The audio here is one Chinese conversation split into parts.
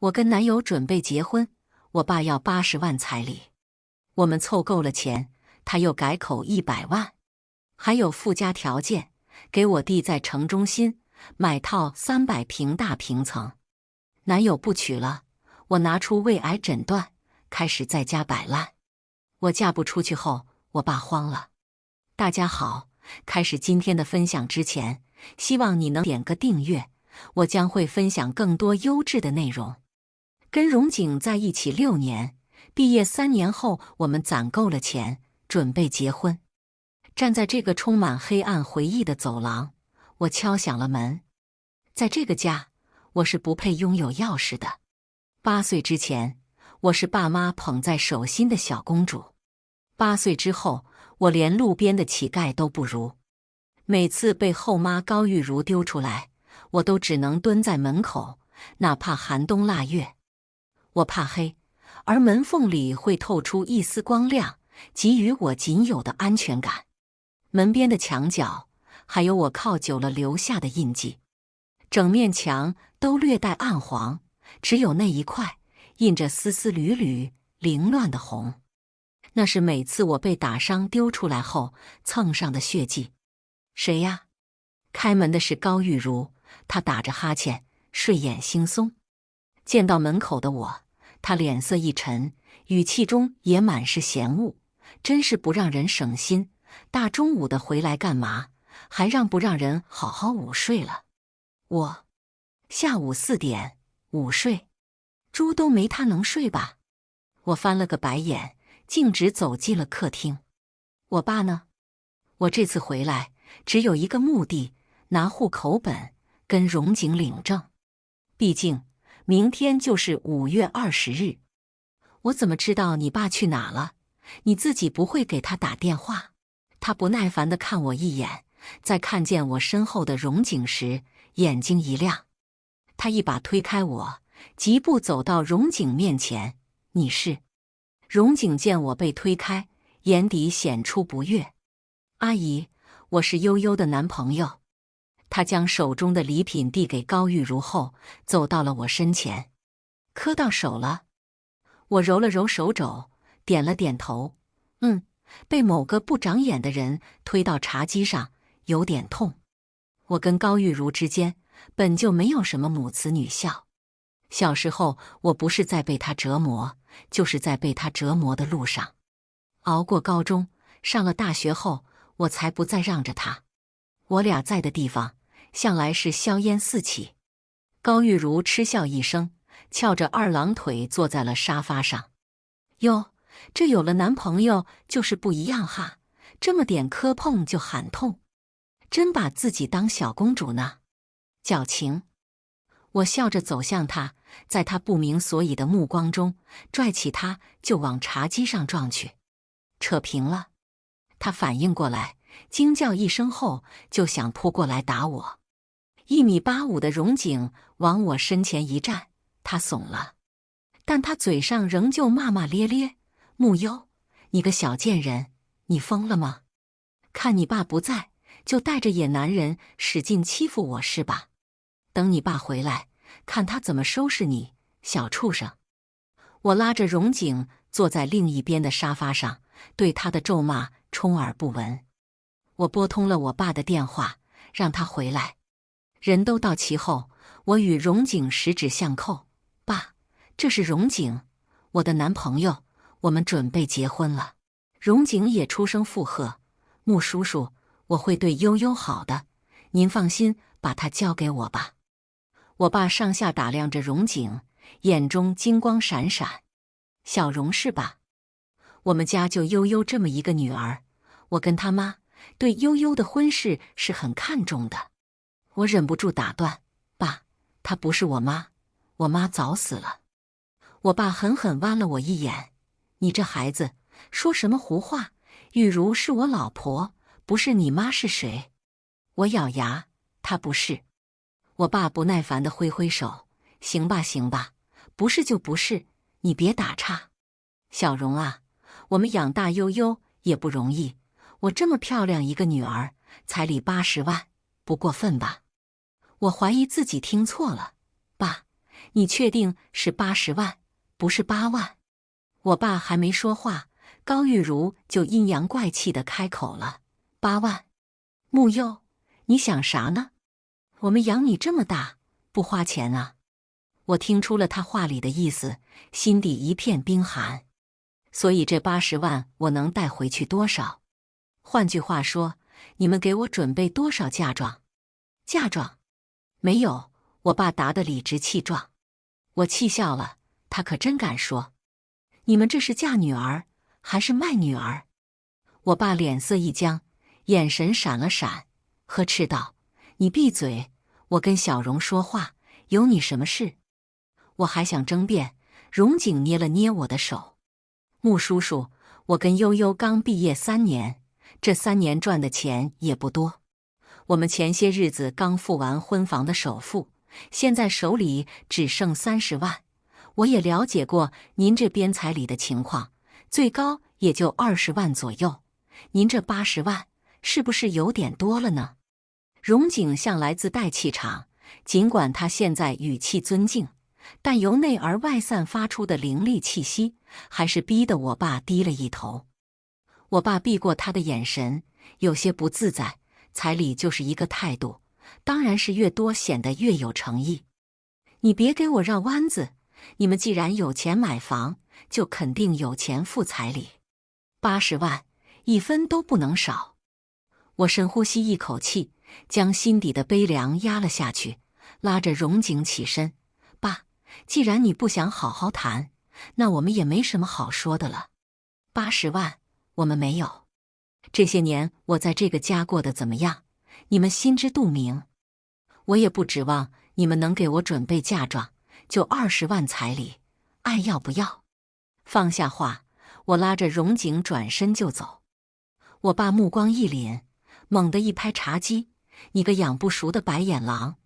我跟男友准备结婚，我爸要80万彩礼，我们凑够了钱，他又改口100万，还有附加条件，给我弟在城中心买套300平大平层。男友不娶了，我拿出胃癌诊断，开始在家摆烂。我嫁不出去后，我爸慌了。大家好，开始今天的分享之前，希望你能点个订阅，我将会分享更多优质的内容。跟荣景在一起6年，毕业3年后，我们攒够了钱，准备结婚。站在这个充满黑暗回忆的走廊，我敲响了门。在这个家，我是不配拥有钥匙的。8岁之前，我是爸妈捧在手心的小公主。8岁之后，我连路边的乞丐都不如。每次被后妈高玉茹丢出来，我都只能蹲在门口，哪怕寒冬腊月。我怕黑，而门缝里会透出一丝光亮，给予我仅有的安全感。门边的墙角还有我靠久了留下的印记，整面墙都略带暗黄，只有那一块印着丝丝缕缕凌乱的红。那是每次我被打伤丢出来后蹭上的血迹。谁呀？开门的是高玉茹，她打着哈欠，睡眼惺忪。见到门口的我，她脸色一沉，语气中也满是嫌恶。真是不让人省心，大中午的回来干嘛？还让不让人好好午睡了？我下午4点午睡，猪都没他能睡吧？我翻了个白眼，径直走进了客厅。我爸呢？我这次回来只有一个目的，拿户口本跟荣景领证。毕竟明天就是5月20日。我怎么知道你爸去哪了？你自己不会给他打电话？他不耐烦地看我一眼，在看见我身后的荣景时，眼睛一亮。他一把推开我，疾步走到荣景面前。你是？荣景见我被推开，眼底显出不悦。阿姨，我是悠悠的男朋友。他将手中的礼品递给高玉茹后，走到了我身前。磕到手了。我揉了揉手肘，点了点头。被某个不长眼的人推到茶几上，有点痛。我跟高玉茹之间本就没有什么母慈女孝。小时候，我不是在被他折磨，就是在被他折磨的路上。熬过高中，上了大学后，我才不再让着他。我俩在的地方，向来是硝烟四起。高玉茹嗤笑一声，翘着2郎腿坐在了沙发上。哟，这有了男朋友就是不一样哈，这么点磕碰就喊痛，真把自己当小公主呢。矫情。我笑着走向他，在他不明所以的目光中，拽起他就往茶几上撞去。扯平了。他反应过来，惊叫一声后就想扑过来打我。1.85米的荣景往我身前一站，他怂了，但他嘴上仍旧骂骂咧咧。木优，你个小贱人，你疯了吗？看你爸不在，就带着野男人使劲欺负我是吧？等你爸回来，看他怎么收拾你，小畜生！我拉着荣景坐在另一边的沙发上，对他的咒骂充耳不闻。我拨通了我爸的电话，让他回来。人都到齐后，我与荣景十指相扣。爸，这是荣景，我的男朋友，我们准备结婚了。荣景也出声附和。穆叔叔，我会对悠悠好的，您放心，把她交给我吧。我爸上下打量着荣景，眼中金光闪闪。小荣是吧？我们家就悠悠这么一个女儿，我跟他妈对悠悠的婚事是很看重的。我忍不住打断，爸，她不是我妈，我妈早死了。我爸狠狠剜了我一眼，你这孩子说什么胡话？玉茹是我老婆，不是你妈是谁？我咬牙，她不是。我爸不耐烦地挥挥手，行吧行吧，不是就不是，你别打岔。小荣啊，我们养大悠悠也不容易，我这么漂亮一个女儿，彩礼80万，不过分吧？我怀疑自己听错了。爸，你确定是80万，不是8万？我爸还没说话，高玉茹就阴阳怪气地开口了：8万？木佑，你想啥呢？我们养你这么大，不花钱啊？我听出了他话里的意思，心底一片冰寒。所以这80万我能带回去多少？换句话说，你们给我准备多少嫁妆？嫁妆？没有，我爸答得理直气壮。我气笑了，他可真敢说。你们这是嫁女儿，还是卖女儿？我爸脸色一僵，眼神闪了闪，呵斥道：“你闭嘴！我跟小荣说话，有你什么事？”我还想争辩，荣景捏了捏我的手：“穆叔叔，我跟悠悠刚毕业3年，这3年赚的钱也不多。我们前些日子刚付完婚房的首付，现在手里只剩30万。我也了解过您这边彩礼的情况，最高也就20万左右。您这80万，是不是有点多了呢？”荣景向来自带气场，尽管他现在语气尊敬，但由内而外散发出的凌厉气息，还是逼得我爸低了一头。我爸避过他的眼神，有些不自在。彩礼就是一个态度，当然是越多显得越有诚意。你别给我绕弯子，你们既然有钱买房，就肯定有钱付彩礼。80万，1分都不能少。我深呼吸一口气，将心底的悲凉压了下去，拉着荣景起身：“爸，既然你不想好好谈，那我们也没什么好说的了。80万，我们没有。这些年我在这个家过得怎么样，你们心知肚明。我也不指望你们能给我准备嫁妆，就20万彩礼，爱要不要？”放下话，我拉着荣景转身就走。我爸目光一凛，猛地一拍茶几：“你个养不熟的白眼狼，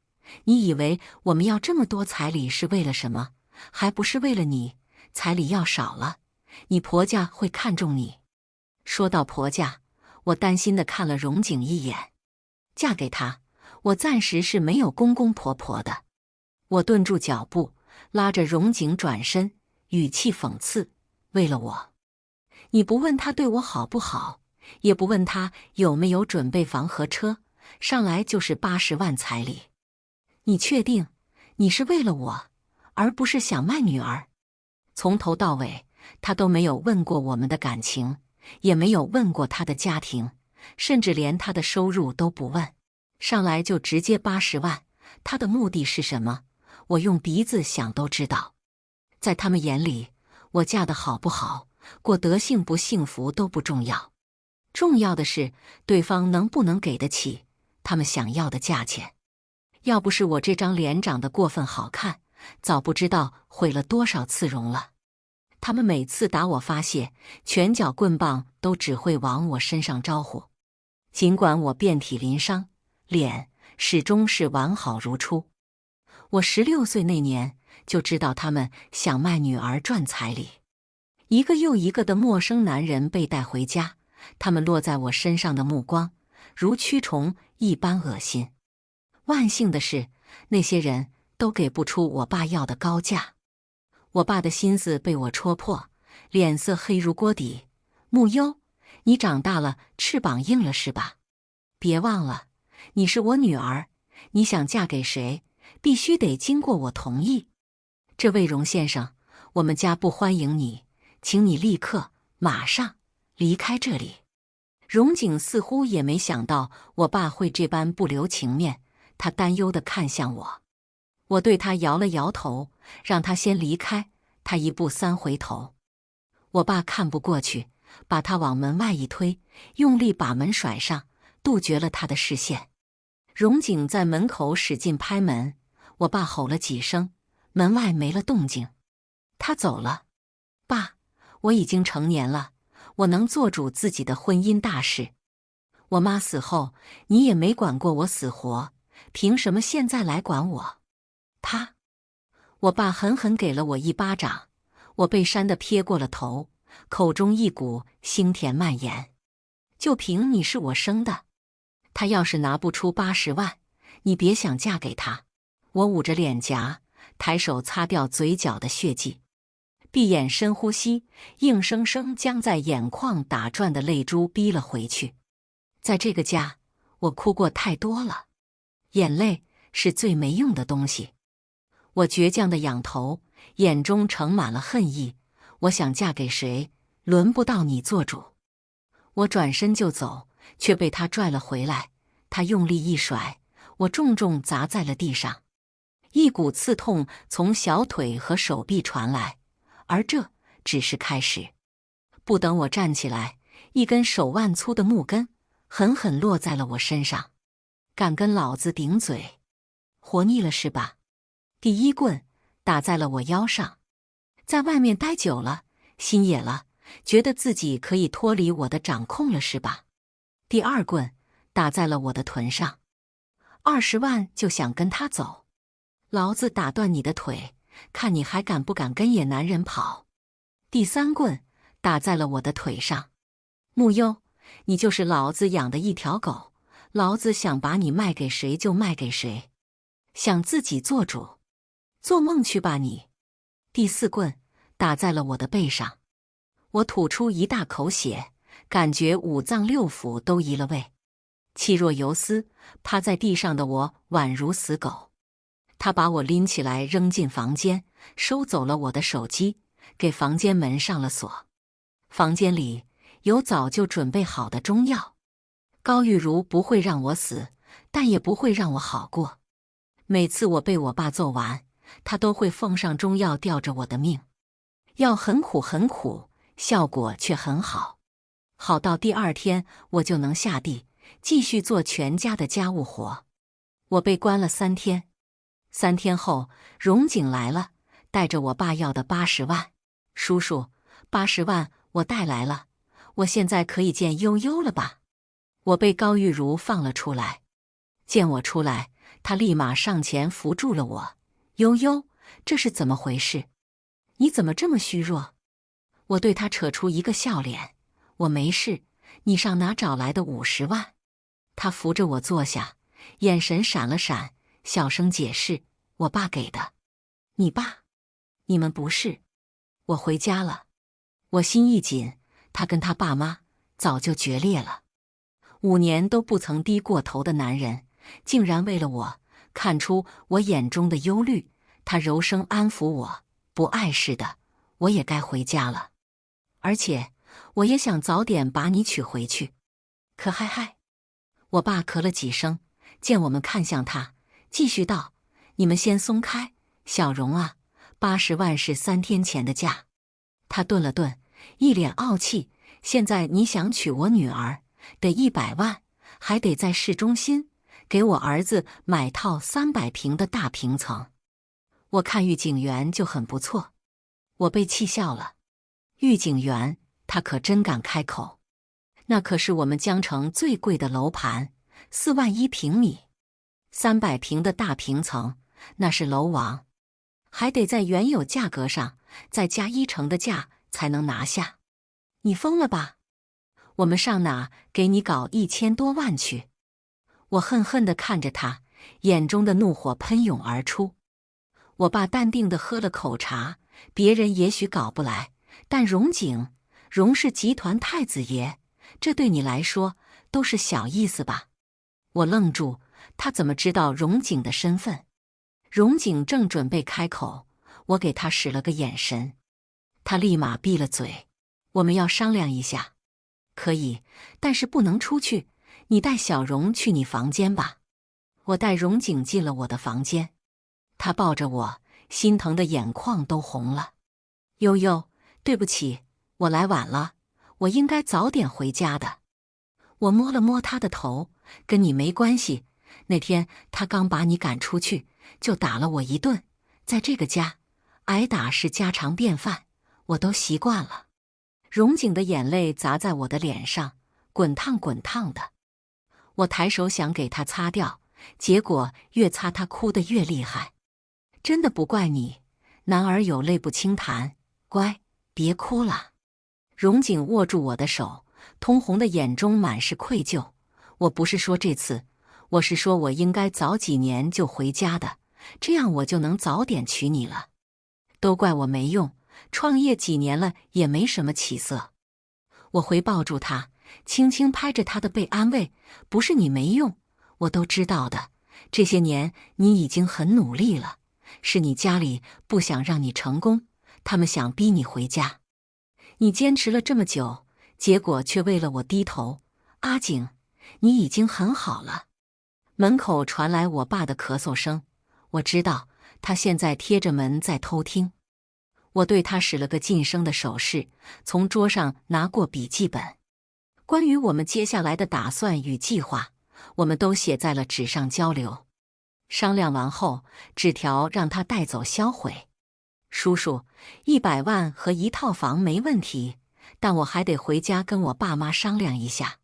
你以为我们要这么多彩礼是为了什么？还不是为了你。彩礼要少了，你婆家会看重你。”说到婆家，我担心地看了荣景一眼。嫁给他，我暂时是没有公公婆婆的。我顿住脚步，拉着荣景转身，语气讽刺：“为了我，你不问他对我好不好，也不问他有没有准备房和车，上来就是80万彩礼。你确定你是为了我，而不是想卖女儿？”从头到尾，他都没有问过我们的感情，也没有问过他的家庭，甚至连他的收入都不问，上来就直接80万。他的目的是什么？我用鼻子想都知道。在他们眼里，我嫁得好不好，过得幸不幸福都不重要，重要的是对方能不能给得起他们想要的价钱。要不是我这张脸长得过分好看，早不知道毁了多少次容了。他们每次打我发泄，拳脚棍棒都只会往我身上招呼。尽管我遍体鳞伤，脸始终是完好如初。我16岁那年就知道他们想卖女儿赚彩礼，一个又一个的陌生男人被带回家，他们落在我身上的目光如蛆虫一般恶心。万幸的是，那些人都给不出我爸要的高价。我爸的心思被我戳破，脸色黑如锅底：“木优，你长大了，翅膀硬了是吧？别忘了，你是我女儿，你想嫁给谁，必须得经过我同意。这位荣先生，我们家不欢迎你，请你立刻马上离开这里。”荣景似乎也没想到我爸会这般不留情面，他担忧地看向我。我对他摇了摇头，让他先离开。他1步3回头。我爸看不过去，把他往门外一推，用力把门甩上，杜绝了他的视线。荣景在门口使劲拍门，我爸吼了几声，门外没了动静。他走了。爸，我已经成年了，我能做主自己的婚姻大事。我妈死后，你也没管过我死活，凭什么现在来管我？我爸狠狠给了我一巴掌，我被扇得撇过了头，口中一股腥甜蔓延。就凭你是我生的，他要是拿不出80万，你别想嫁给他。我捂着脸颊，抬手擦掉嘴角的血迹，闭眼深呼吸，硬生生将在眼眶打转的泪珠逼了回去。在这个家，我哭过太多了，眼泪是最没用的东西。我倔强地仰头，眼中盛满了恨意。我想嫁给谁，轮不到你做主。我转身就走，却被他拽了回来。他用力一甩，我重重砸在了地上，一股刺痛从小腿和手臂传来，而这只是开始。不等我站起来，一根手腕粗的木根狠狠落在了我身上。敢跟老子顶嘴，活腻了是吧？第一棍打在了我腰上。在外面待久了，心野了，觉得自己可以脱离我的掌控了是吧？第二棍打在了我的臀上。20万就想跟他走，老子打断你的腿，看你还敢不敢跟野男人跑。第三棍打在了我的腿上。木优，你就是老子养的一条狗，老子想把你卖给谁就卖给谁，想自己做主，做梦去吧你。第四棍打在了我的背上，我吐出一大口血，感觉五脏六腑都移了味，气若游丝，趴在地上的我宛如死狗。他把我拎起来扔进房间，收走了我的手机，给房间门上了锁。房间里有早就准备好的中药，高玉茹不会让我死，但也不会让我好过。每次我被我爸揍完，他都会奉上中药吊着我的命。药很苦很苦，效果却很好，好到第二天我就能下地继续做全家的家务活。我被关了3天，3天后荣景来了，带着我爸要的80万。叔叔，80万我带来了，我现在可以见悠悠了吧？我被高玉茹放了出来。见我出来，她立马上前扶住了我。悠悠，这是怎么回事？你怎么这么虚弱？我对她扯出一个笑脸。我没事，你上哪找来的50万？她扶着我坐下，眼神闪了闪，小声解释，我爸给的。你爸？你们不是？我回家了。我心一紧，他跟他爸妈早就决裂了。5年都不曾低过头的男人，竟然为了我看出我眼中的忧虑。他柔声安抚我，不碍事的，我也该回家了。而且我也想早点把你娶回去。可嗨，我爸咳了几声，见我们看向他，继续道，你们先松开。小荣啊，80万是3天前的价。他顿了顿，一脸傲气，现在你想娶我女儿，得100万，还得在市中心给我儿子买套300平的大平层。我看御景园就很不错。我被气笑了。御景园，他可真敢开口。那可是我们江城最贵的楼盘，4万1平米，300平的大平层，那是楼王，还得在原有价格上再加1成的价才能拿下。你疯了吧？我们上哪给你搞1000多万去？我恨恨地看着他，眼中的怒火喷涌而出。我爸淡定地喝了口茶，别人也许搞不来，但荣景，荣氏集团太子爷，这对你来说都是小意思吧？我愣住，他怎么知道荣景的身份？荣景正准备开口，我给他使了个眼神，他立马闭了嘴。我们要商量一下。可以，但是不能出去，你带小荣去你房间吧。我带荣景进了我的房间，他抱着我，心疼的眼眶都红了。悠悠，对不起，我来晚了，我应该早点回家的。我摸了摸他的头，跟你没关系，那天他刚把你赶出去，就打了我一顿，在这个家，挨打是家常便饭，我都习惯了。荣景的眼泪砸在我的脸上，滚烫滚烫的。我抬手想给他擦掉，结果越擦他哭得越厉害。真的不怪你，男儿有泪不轻弹，乖，别哭了。荣景握住我的手，通红的眼中满是愧疚。我不是说这次，我是说我应该早几年就回家的，这样我就能早点娶你了。都怪我没用，创业几年了也没什么起色。我回抱住他，轻轻拍着他的背安慰：不是你没用，我都知道的。这些年你已经很努力了，是你家里不想让你成功，他们想逼你回家。你坚持了这么久，结果却为了我低头。阿景，你已经很好了。门口传来我爸的咳嗽声，我知道他现在贴着门在偷听。我对他使了个噤声的手势，从桌上拿过笔记本。关于我们接下来的打算与计划，我们都写在了纸上交流。商量完后，纸条让他带走销毁。叔叔，100万和一套房没问题，但我还得回家跟我爸妈商量一下。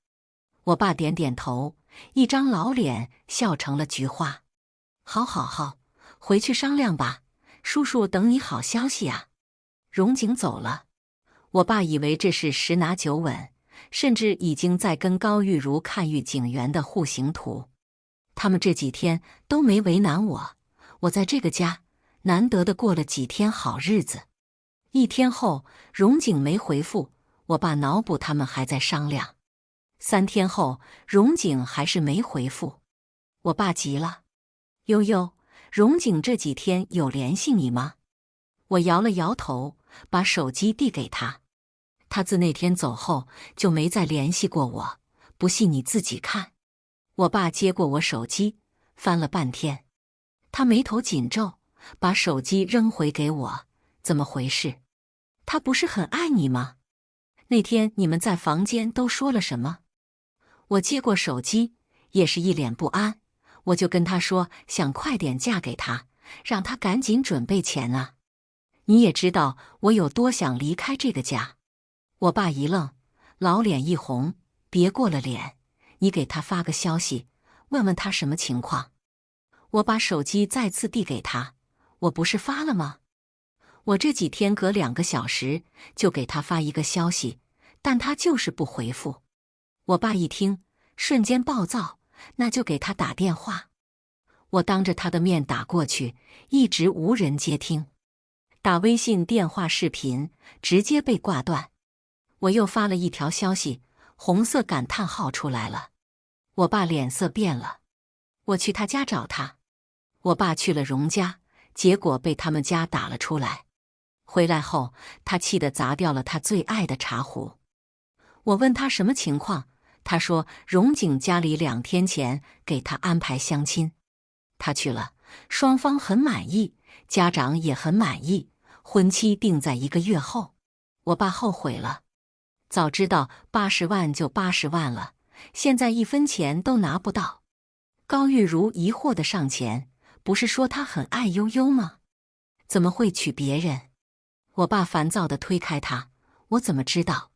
我爸点点头，一张老脸笑成了菊花。好好好，回去商量吧，叔叔等你好消息啊。荣景走了，我爸以为这是十拿九稳，甚至已经在跟高玉如看御景园的户型图。他们这几天都没为难我，我在这个家难得的过了几天好日子。1天后，荣景没回复，我爸脑补他们还在商量。3天后，荣景还是没回复，我爸急了：悠悠，荣景这几天有联系你吗？我摇了摇头，把手机递给他。他自那天走后就没再联系过我，不信你自己看。我爸接过我手机，翻了半天，他眉头紧皱，把手机扔回给我。怎么回事？他不是很爱你吗？那天你们在房间都说了什么？我接过手机，也是一脸不安。我就跟他说想快点嫁给他，让他赶紧准备钱啊。你也知道我有多想离开这个家。我爸一愣，老脸一红，别过了脸，你给他发个消息，问问他什么情况。我把手机再次递给他，我不是发了吗？我这几天隔2个小时就给他发一个消息，但他就是不回复。我爸一听，瞬间暴躁，那就给他打电话。我当着他的面打过去，一直无人接听。打微信电话视频直接被挂断。我又发了一条消息，红色感叹号出来了。我爸脸色变了。我去他家找他。我爸去了荣家，结果被他们家打了出来。回来后，他气得砸掉了他最爱的茶壶。我问他什么情况，他说荣景家里2天前给他安排相亲，他去了，双方很满意，家长也很满意，婚期定在1个月后。我爸后悔了，早知道80万就80万了，现在1分钱都拿不到。高玉如疑惑地上前，不是说他很爱悠悠吗？怎么会娶别人？我爸烦躁地推开他，我怎么知道？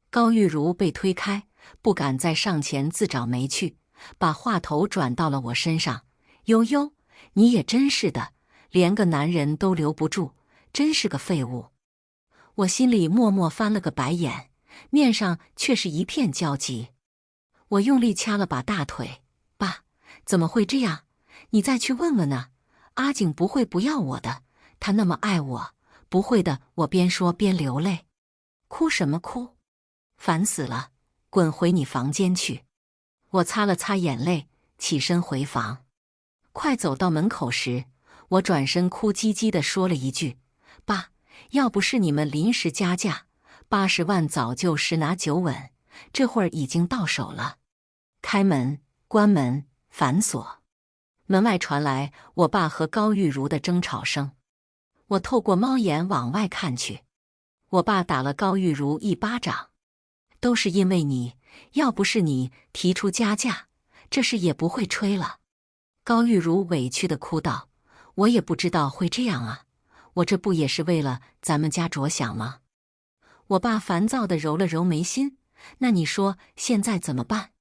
高玉如被推开，不敢再上前自找没趣，把话头转到了我身上。悠悠，你也真是的，连个男人都留不住，真是个废物。我心里默默翻了个白眼，面上却是一片焦急。我用力掐了把大腿，爸，怎么会这样？你再去问问呢，阿景不会不要我的，他那么爱我，不会的。我边说边流泪。哭什么哭？烦死了，滚回你房间去。我擦了擦眼泪，起身回房。快走到门口时，我转身哭唧唧地说了一句：爸，要不是你们临时加价，80万早就十拿九稳，这会儿已经到手了。开门，关门，反锁。门外传来我爸和高玉如的争吵声。我透过猫眼往外看去，我爸打了高玉如一巴掌。都是因为你，要不是你提出加价，这事也不会吹了。高玉如委屈地哭道：我也不知道会这样啊，我这不也是为了咱们家着想吗？我爸烦躁地揉了揉眉心，那你说现在怎么办？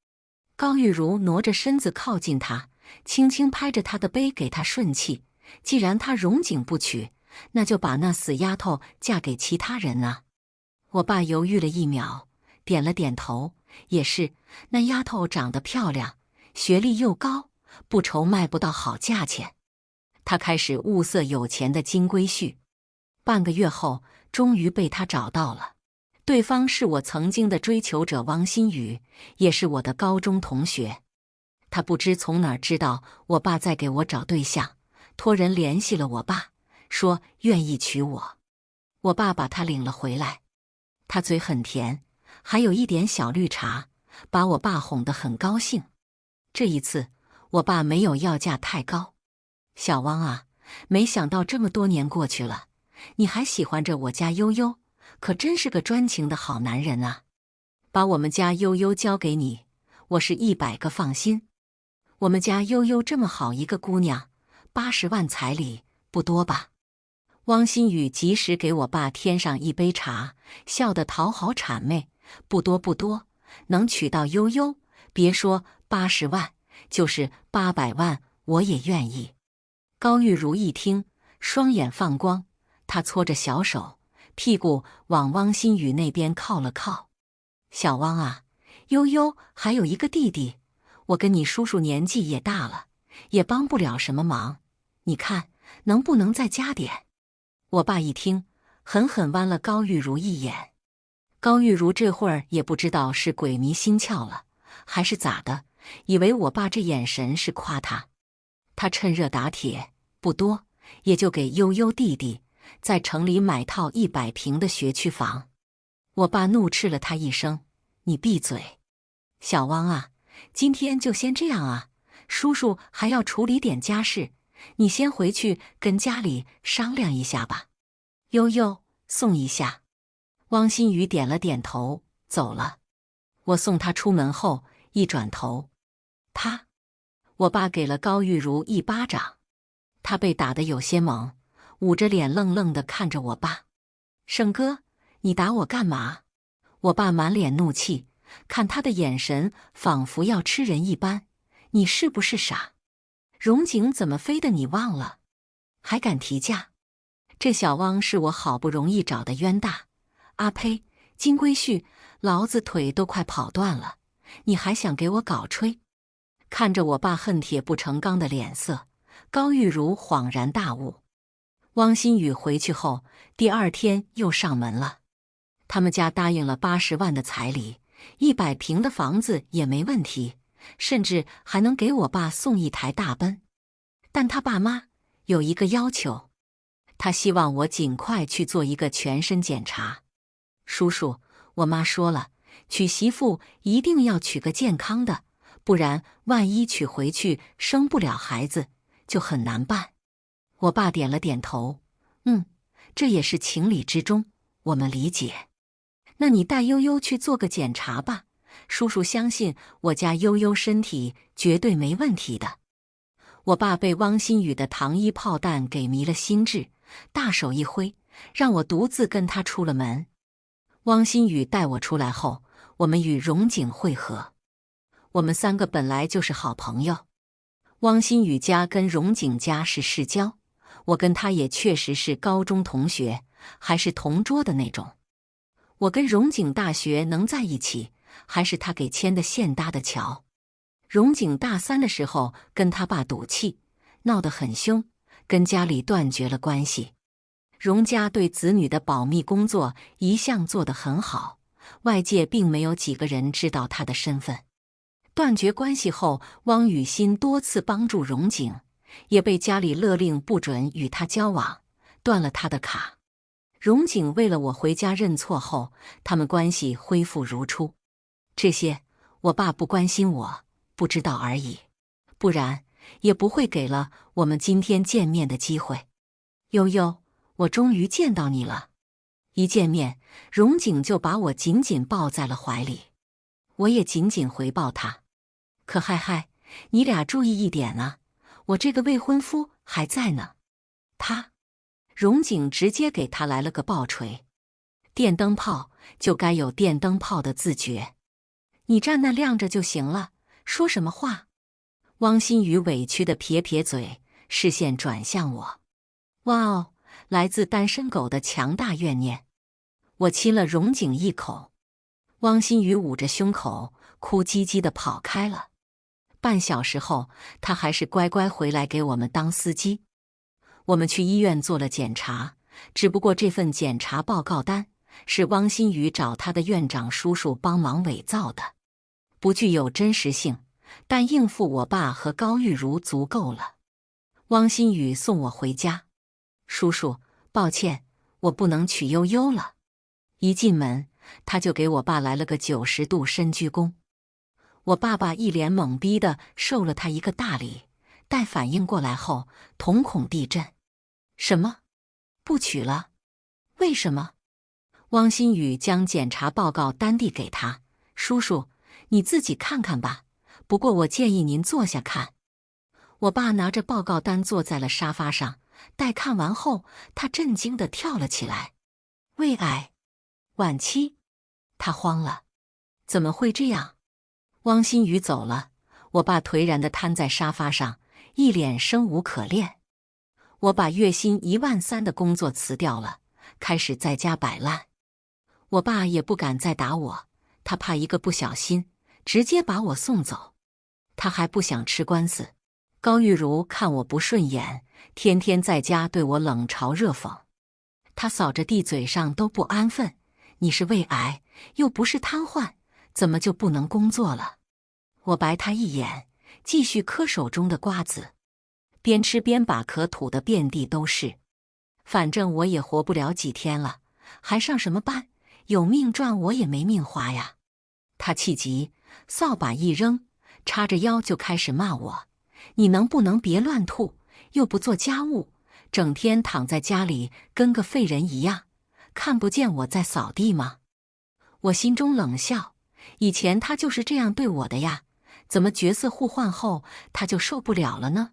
高玉如挪着身子靠近他，轻轻拍着他的背给他顺气。既然他荣景不娶，那就把那死丫头嫁给其他人啊。我爸犹豫了1秒，点了点头，也是，那丫头长得漂亮，学历又高，不愁卖不到好价钱。他开始物色有钱的金龟婿。半个月后，终于被他找到了。对方是我曾经的追求者汪新宇，也是我的高中同学。他不知从哪儿知道我爸在给我找对象，托人联系了我爸，说愿意娶我。我爸把他领了回来，他嘴很甜，还有一点小绿茶，把我爸哄得很高兴。这一次，我爸没有要价太高。小汪啊，没想到这么多年过去了，你还喜欢着我家悠悠，可真是个专情的好男人啊！把我们家悠悠交给你，我是100个放心。我们家悠悠这么好一个姑娘，80万彩礼不多吧？汪新宇及时给我爸添上一杯茶，笑得讨好谄媚。不多不多，能娶到悠悠，别说80万，就是800万我也愿意。高玉如一听，双眼放光，她搓着小手，屁股往汪新宇那边靠了靠。小汪啊，悠悠还有一个弟弟，我跟你叔叔年纪也大了，也帮不了什么忙，你看能不能再加点？我爸一听，狠狠剜了高玉如一眼。高玉如这会儿也不知道是鬼迷心窍了，还是咋的，以为我爸这眼神是夸他。他趁热打铁，不多，也就给悠悠弟弟在城里买套100平的学区房。我爸怒斥了他一声：“你闭嘴！”小汪啊，今天就先这样啊，叔叔还要处理点家事，你先回去跟家里商量一下吧。悠悠，送一下。汪新宇点了点头，走了。我送他出门后，一转头，我爸给了高玉如一巴掌，他被打得有些懵，捂着脸愣愣地看着我爸。胜哥，你打我干嘛？我爸满脸怒气，看他的眼神仿佛要吃人一般。你是不是傻？荣景怎么飞的你忘了？还敢提价？这小汪是我好不容易找的冤大。啊呸！金龟婿，老子腿都快跑断了，你还想给我搞吹？看着我爸恨铁不成钢的脸色，高玉如恍然大悟。汪新宇回去后，第2天又上门了。他们家答应了80万的彩礼，100平的房子也没问题，甚至还能给我爸送一台大奔。但他爸妈有一个要求，他希望我尽快去做一个全身检查。叔叔，我妈说了，娶媳妇一定要娶个健康的，不然万一娶回去生不了孩子，就很难办。我爸点了点头，这也是情理之中，我们理解。那你带悠悠去做个检查吧，叔叔相信我家悠悠身体绝对没问题的。我爸被汪新宇的糖衣炮弹给迷了心智，大手一挥，让我独自跟他出了门。汪新宇带我出来后，我们与荣景会合。我们3个本来就是好朋友，汪新宇家跟荣景家是世交，我跟他也确实是高中同学，还是同桌的那种。我跟荣景大学能在一起，还是他给牵的线搭的桥。荣景大3的时候跟他爸赌气，闹得很凶，跟家里断绝了关系。荣家对子女的保密工作一向做得很好，外界并没有几个人知道他的身份。断绝关系后，汪雨欣多次帮助荣景，也被家里勒令不准与他交往，断了他的卡。荣景为了我回家认错后，他们关系恢复如初。这些我爸不关心我，不知道而已，不然也不会给了我们今天见面的机会。悠悠，我终于见到你了。一见面，荣景就把我紧紧抱在了怀里，我也紧紧回抱他。可嗨，你俩注意一点啊，我这个未婚夫还在呢。荣景直接给他来了个暴锤。电灯泡就该有电灯泡的自觉，你站那晾着就行了，说什么话？汪新宇委屈地撇撇嘴，视线转向我。哇哦，来自单身狗的强大怨念。我亲了荣景一口，汪新宇捂着胸口，哭唧唧地跑开了。半小时后，他还是乖乖回来给我们当司机。我们去医院做了检查，只不过这份检查报告单是汪新宇找他的院长叔叔帮忙伪造的，不具有真实性，但应付我爸和高玉茹足够了。汪新宇送我回家，叔叔，抱歉，我不能娶悠悠了。一进门，他就给我爸来了个90度深鞠躬。我爸爸一脸懵逼的受了他一个大礼，待反应过来后，瞳孔地震。什么？不娶了？为什么？汪新宇将检查报告单递给他，叔叔，你自己看看吧，不过我建议您坐下看。我爸拿着报告单坐在了沙发上，待看完后，他震惊地跳了起来。胃癌，晚期。他慌了，怎么会这样？汪新宇走了，我爸颓然地瘫在沙发上，一脸生无可恋。我把月薪13000的工作辞掉了，开始在家摆烂。我爸也不敢再打我，他怕一个不小心，直接把我送走。他还不想吃官司。高玉茹看我不顺眼，天天在家对我冷嘲热讽。他扫着地，嘴上都不安分。你是胃癌，又不是瘫痪，怎么就不能工作了？我白他一眼，继续嗑手中的瓜子，边吃边把壳吐得遍地都是。反正我也活不了几天了，还上什么班？有命赚我也没命花呀！他气急，扫把一扔，叉着腰就开始骂我：你能不能别乱吐，又不做家务，整天躺在家里跟个废人一样，看不见我在扫地吗？我心中冷笑，以前他就是这样对我的呀，怎么角色互换后他就受不了了呢？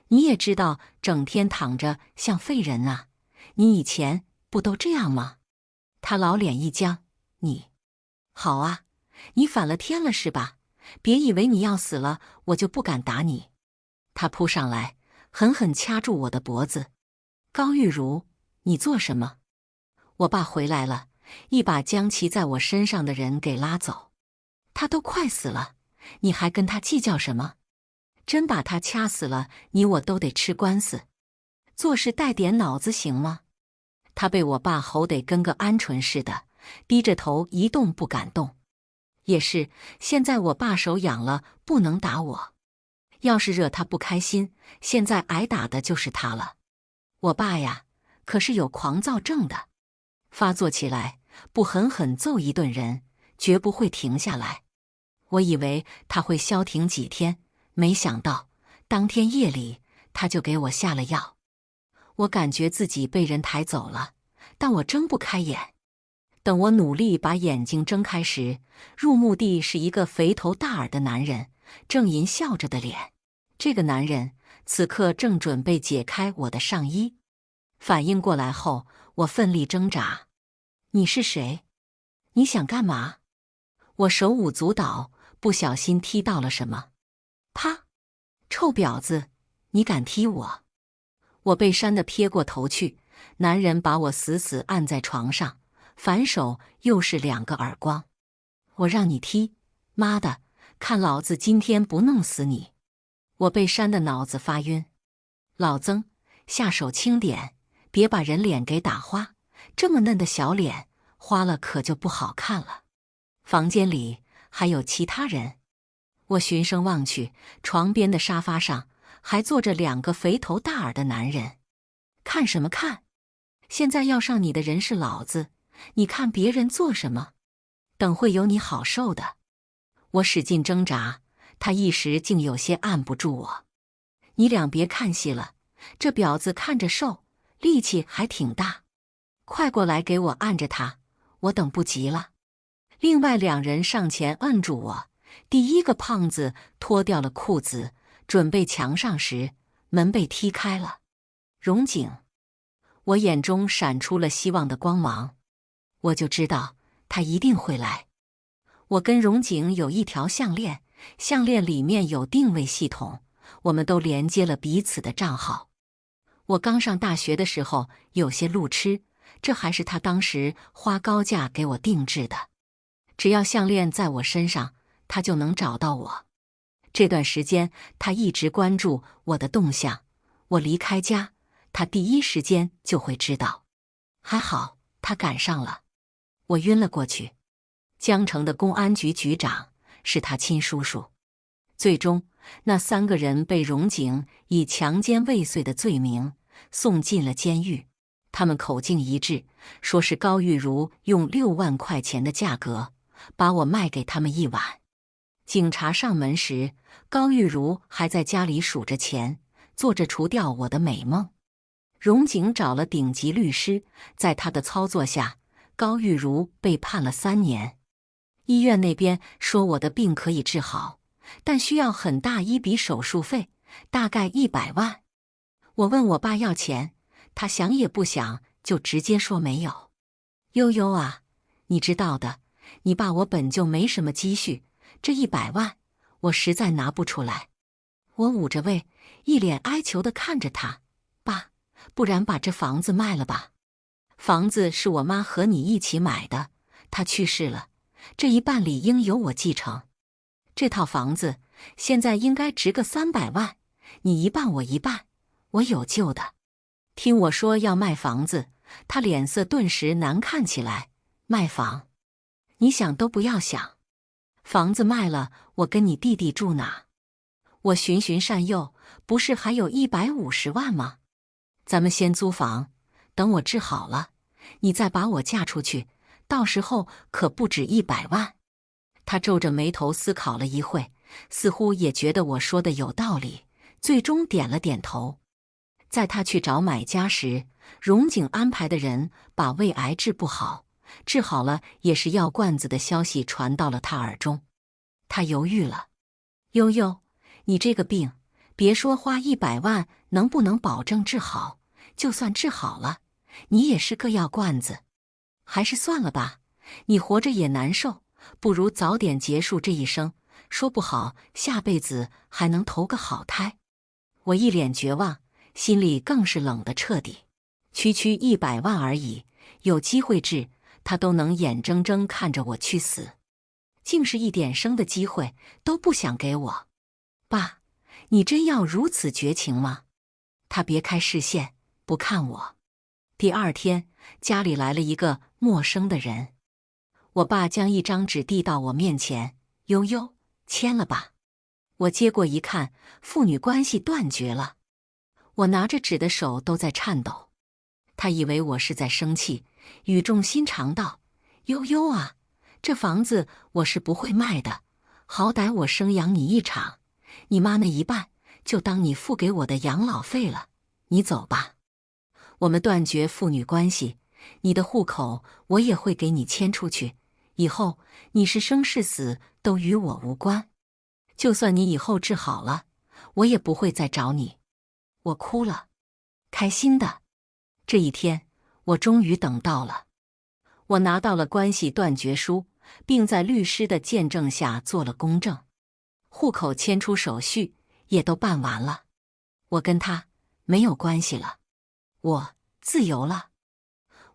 你也知道整天躺着像废人啊，你以前不都这样吗？他老脸一僵，你好啊，你反了天了是吧？别以为你要死了我就不敢打你。他扑上来，狠狠掐住我的脖子。高玉茹，你做什么？我爸回来了，一把将骑在我身上的人给拉走。他都快死了，你还跟他计较什么？真把他掐死了，你我都得吃官司。做事带点脑子行吗？他被我爸吼得跟个鹌鹑似的，低着头一动不敢动。也是，现在我爸手痒了，不能打我。要是惹他不开心，现在挨打的就是他了。我爸呀，可是有狂躁症的，发作起来不狠狠揍一顿人，绝不会停下来。我以为他会消停几天，没想到当天夜里他就给我下了药。我感觉自己被人抬走了，但我睁不开眼。等我努力把眼睛睁开时，入目的是一个肥头大耳的男人，正淫笑着的脸。这个男人此刻正准备解开我的上衣。反应过来后，我奋力挣扎。你是谁？你想干嘛？我手舞足蹈，不小心踢到了什么。啪！臭婊子，你敢踢我？我被扇得撇过头去，男人把我死死按在床上，反手又是2个耳光。我让你踢，妈的，看老子今天不弄死你！我被扇得脑子发晕。老曾，下手轻点，别把人脸给打花，这么嫩的小脸，花了可就不好看了。房间里还有其他人。我循声望去，床边的沙发上还坐着2个肥头大耳的男人。看什么看？现在要上你的人是老子，你看别人做什么？等会有你好受的。我使劲挣扎，他一时竟有些按不住我。你俩别看戏了，这婊子看着瘦，力气还挺大，快过来给我按着他，我等不及了。另外2人上前摁住我，第一个胖子脱掉了裤子，准备墙上时，门被踢开了。荣景，我眼中闪出了希望的光芒，我就知道他一定会来。我跟荣景有一条项链，项链里面有定位系统，我们都连接了彼此的账号。我刚上大学的时候有些路痴，这还是他当时花高价给我定制的。只要项链在我身上，他就能找到我。这段时间他一直关注我的动向，我离开家，他第一时间就会知道。还好他赶上了，我晕了过去。江城的公安局局长是他亲叔叔。最终，那3个人被荣景以强奸未遂的罪名送进了监狱。他们口径一致，说是高玉如用6万块钱的价格把我卖给他们1晚。警察上门时，高玉如还在家里数着钱，做着除掉我的美梦。荣景找了顶级律师，在他的操作下，高玉如被判了3年。医院那边说我的病可以治好，但需要很大一笔手术费，大概100万。我问我爸要钱，他想也不想就直接说没有。悠悠啊，你知道的，你爸我本就没什么积蓄，这100万我实在拿不出来。我捂着胃，一脸哀求地看着他，爸，不然把这房子卖了吧。房子是我妈和你一起买的，她去世了，这一半理应由我继承。这套房子现在应该值个300万，你一半我一半，我有救的。听我说要卖房子，他脸色顿时难看起来。卖房？你想都不要想。房子卖了，我跟你弟弟住哪？我循循善诱，不是还有150万吗？咱们先租房，等我治好了，你再把我嫁出去，到时候可不止100万。他皱着眉头思考了一会，似乎也觉得我说的有道理，最终点了点头。在他去找买家时，荣景安排的人把胃癌治不好，治好了也是药罐子的消息传到了他耳中。他犹豫了。悠悠，你这个病，别说花100万能不能保证治好，就算治好了，你也是个药罐子。还是算了吧，你活着也难受，不如早点结束这一生，说不好下辈子还能投个好胎。我一脸绝望，心里更是冷得彻底。区区100万而已，有机会治，他都能眼睁睁看着我去死，竟是一点生的机会都不想给我。爸，你真要如此绝情吗？他别开视线，不看我。第2天，家里来了一个陌生的人。我爸将一张纸递到我面前，悠悠，签了吧。我接过一看，父女关系断绝了。我拿着纸的手都在颤抖。他以为我是在生气，语重心长道：“悠悠啊，这房子我是不会卖的，好歹我生养你一场，你妈那一半就当你付给我的养老费了。你走吧，我们断绝父女关系，你的户口我也会给你迁出去，以后你是生是死都与我无关。就算你以后治好了，我也不会再找你。”我哭了，开心的。这一天，我终于等到了。我拿到了关系断绝书，并在律师的见证下做了公证，户口迁出手续也都办完了。我跟他没有关系了，我自由了。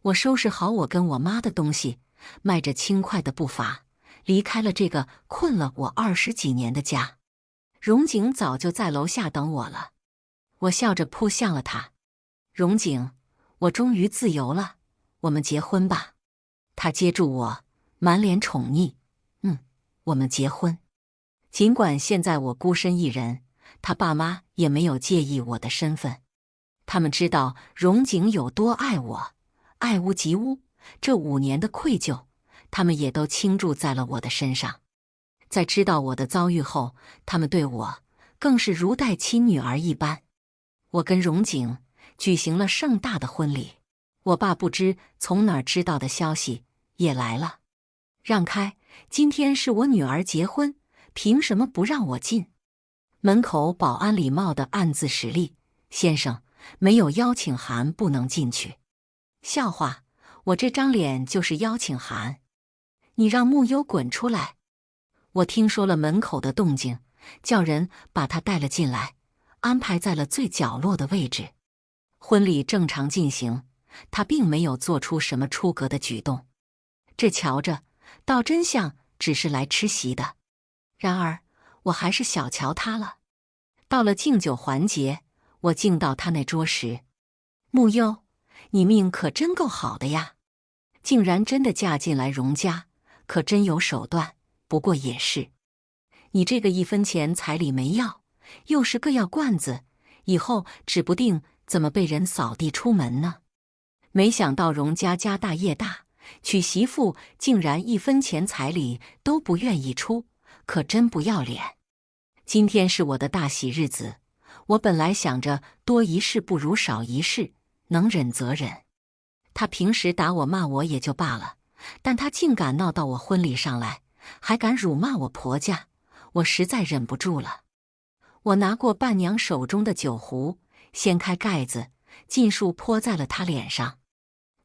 我收拾好我跟我妈的东西，迈着轻快的步伐，离开了这个困了我20几年的家。荣景早就在楼下等我了。我笑着扑向了他。荣景，我终于自由了，我们结婚吧。他接住我，满脸宠溺。我们结婚。尽管现在我孤身一人，他爸妈也没有介意我的身份。他们知道荣景有多爱我，爱屋及乌，这5年的愧疚，他们也都倾注在了我的身上。在知道我的遭遇后，他们对我更是如待亲女儿一般。我跟荣景举行了盛大的婚礼。我爸不知从哪儿知道的消息也来了。让开，今天是我女儿结婚，凭什么不让我进？门口保安礼貌地暗自使力，先生，没有邀请函不能进去。笑话，我这张脸就是邀请函。你让木优滚出来。我听说了门口的动静，叫人把他带了进来，安排在了最角落的位置。婚礼正常进行，他并没有做出什么出格的举动。这瞧着，倒真像只是来吃席的。然而，我还是小瞧他了。到了敬酒环节，我敬到他那桌时，木佑，你命可真够好的呀，竟然真的嫁进来荣家，可真有手段。不过也是，你这个1分钱彩礼没要，又是个药罐子，以后指不定怎么被人扫地出门呢。没想到荣家家大业大，娶媳妇竟然1分钱彩礼都不愿意出，可真不要脸。今天是我的大喜日子，我本来想着多一事不如少一事，能忍则忍。他平时打我骂我也就罢了，但他竟敢闹到我婚礼上来，还敢辱骂我婆家，我实在忍不住了。我拿过伴娘手中的酒壶，掀开盖子，尽数泼在了他脸上。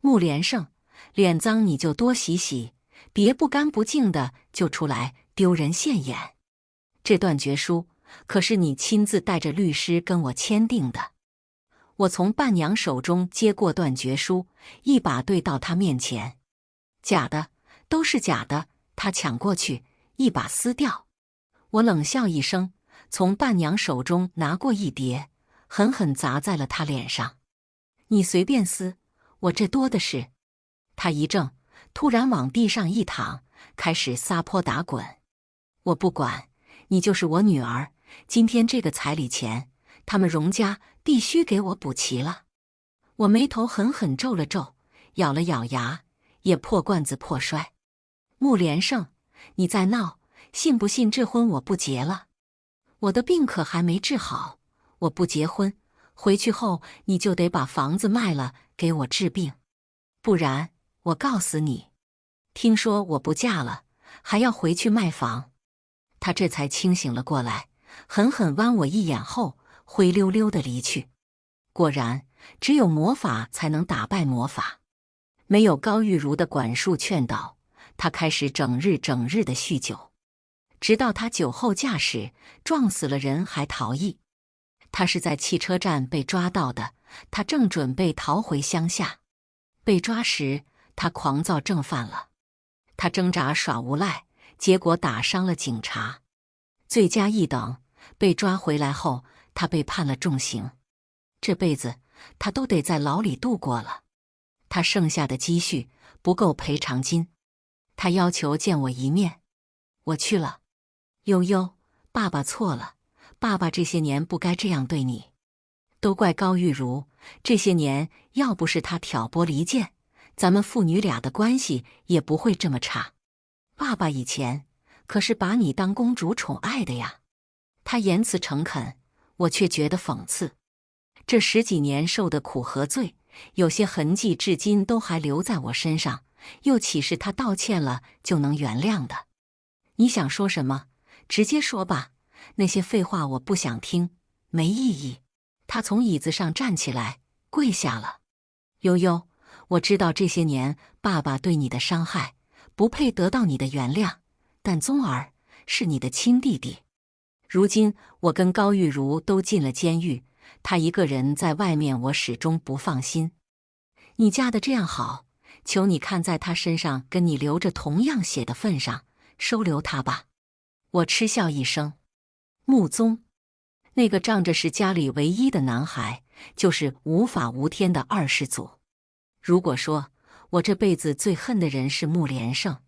穆连胜，脸脏你就多洗洗，别不干不净的就出来丢人现眼。这断绝书可是你亲自带着律师跟我签订的。我从伴娘手中接过断绝书，一把对到他面前。假的，都是假的。他抢过去，一把撕掉。我冷笑一声，从伴娘手中拿过一叠，狠狠砸在了他脸上。你随便撕，我这多的是。他一怔，突然往地上一躺，开始撒泼打滚。我不管，你就是我女儿，今天这个彩礼钱，他们荣家必须给我补齐了。我眉头狠狠皱了皱，咬了咬牙，也破罐子破摔。穆连胜，你再闹，信不信这婚我不结了？我的病可还没治好，我不结婚，回去后你就得把房子卖了给我治病，不然我告死你。听说我不嫁了，还要回去卖房。他这才清醒了过来，狠狠剜我一眼后，灰溜溜地离去。果然，只有魔法才能打败魔法。没有高玉茹的管束劝导，他开始整日的酗酒，直到他酒后驾驶撞死了人还逃逸。他是在汽车站被抓到的，他正准备逃回乡下。被抓时，他狂躁症犯了，他挣扎耍无赖，结果打伤了警察，罪加一等。被抓回来后，他被判了重刑，这辈子他都得在牢里度过了。他剩下的积蓄不够赔偿金，他要求见我一面，我去了。悠悠，爸爸错了，爸爸这些年不该这样对你，都怪高玉茹，这些年要不是她挑拨离间，咱们父女俩的关系也不会这么差。爸爸以前可是把你当公主宠爱的呀。他言辞诚恳，我却觉得讽刺。这10几年受的苦和罪，有些痕迹至今都还留在我身上，又岂是他道歉了就能原谅的？你想说什么？直接说吧，那些废话我不想听，没意义。他从椅子上站起来，跪下了。悠悠，我知道这些年爸爸对你的伤害，不配得到你的原谅，但宗儿是你的亲弟弟。如今我跟高玉茹都进了监狱，他一个人在外面，我始终不放心。你嫁得这样好，求你看在他身上跟你流着同样血的份上，收留他吧。我嗤笑一声。穆宗，那个仗着是家里唯一的男孩，就是无法无天的二世祖。如果说我这辈子最恨的人是穆连胜，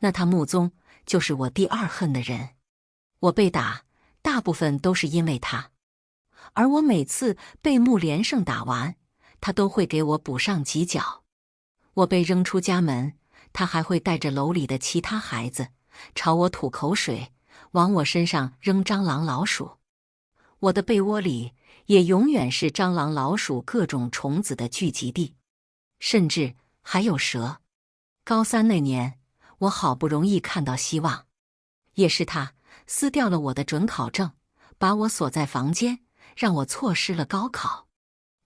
那他穆宗就是我第2恨的人。我被打，大部分都是因为他，而我每次被穆连胜打完，他都会给我补上几脚。我被扔出家门，他还会带着楼里的其他孩子朝我吐口水，往我身上扔蟑螂老鼠。我的被窝里也永远是蟑螂老鼠各种虫子的聚集地，甚至还有蛇。高3那年，我好不容易看到希望，也是他撕掉了我的准考证，把我锁在房间，让我错失了高考。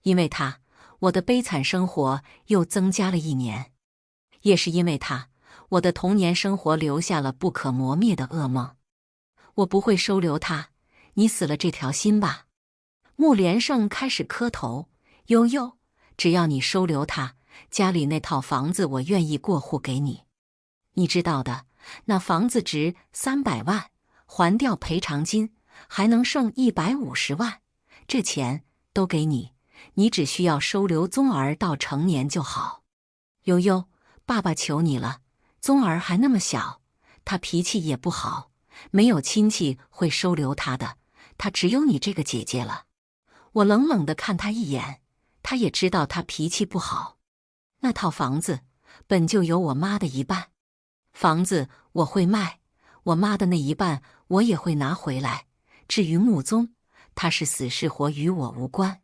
因为他，我的悲惨生活又增加了1年。也是因为他，我的童年生活留下了不可磨灭的噩梦。我不会收留他，你死了这条心吧。穆连胜开始磕头，悠悠，只要你收留他，家里那套房子我愿意过户给你。你知道的，那房子值300万，还掉赔偿金，还能剩150万，这钱都给你，你只需要收留宗儿到成年就好。悠悠，爸爸求你了，宗儿还那么小，他脾气也不好，没有亲戚会收留他的，他只有你这个姐姐了。我冷冷地看他一眼，他也知道他脾气不好。那套房子本就有我妈的一半，房子我会卖，我妈的那一半我也会拿回来。至于穆宗，他是死是活与我无关。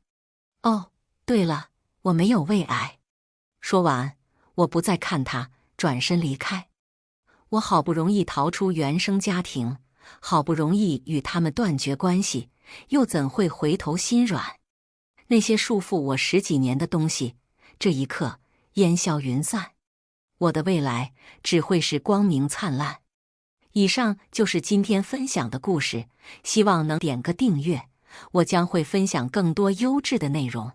哦，对了，我没有胃癌。说完，我不再看他，转身离开。我好不容易逃出原生家庭，好不容易与他们断绝关系，又怎会回头心软？那些束缚我10几年的东西，这一刻烟消云散。我的未来只会是光明灿烂。以上就是今天分享的故事，希望能点个订阅，我将会分享更多优质的内容。